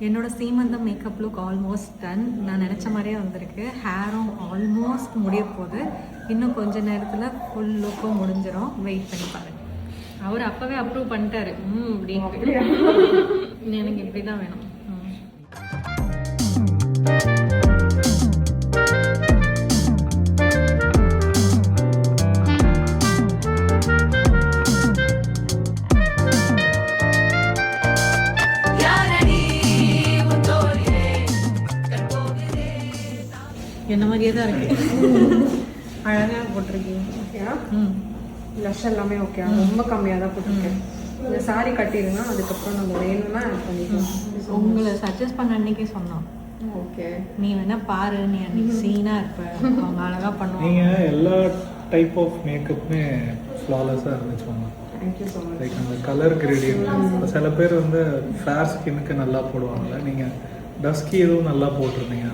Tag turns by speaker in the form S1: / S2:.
S1: என்னோட சீமந்தம் makeup look almost done. நான் நினச்ச மாதிரியே வந்திருக்கு. ஹேரும் ஆல்மோஸ்ட் முடிய போகுது. இன்னும் கொஞ்ச நேரத்தில் ஃபுல் லுக்கும் முடிஞ்சிடும். வெயிட் பண்ணி பாருங்க. அவர் அப்போவே அப்ரூவ் பண்ணிட்டாரு. அப்படின்னு எனக்கு இப்படி தான் வேணும். என்ன மாதிரியே தான் இருக்கு. அழகாக போட்டிருக்கீங்க.
S2: ஓகேயா? லஷ் எல்லாமே ஓகே. ரொம்ப கம்மியாக தான் போட்டிருக்கேன். இந்த சாரி கட்டிடுங்க, அதுக்கப்புறம் நம்ம வேணும்னா ஆட் பண்ணிக்கலாம்.
S1: உங்களை சஜஸ்ட் பண்ண அன்னைக்கே சொன்னோம்.
S2: ஓகே,
S1: நீ வேணா பாரு, நீ அன்னைக்கு சீனாக இருப்ப, அவங்க அழகாக பண்ணுவாங்க.
S3: நீங்கள் எல்லா டைப் ஆஃப் மேக்கப்புமே ஃப்ளாலெஸ்ஸாக இருந்துச்சு.
S2: Thank you so much.
S3: லைக் அந்த கலர் கிரேடியன்ட் சில பேர் வந்து ஃபேர் ஸ்கின்னுக்கு நல்லா போடுவாங்கல்ல, நீங்கள் டஸ்கி எதுவும் நல்லா போட்டிருந்தீங்க.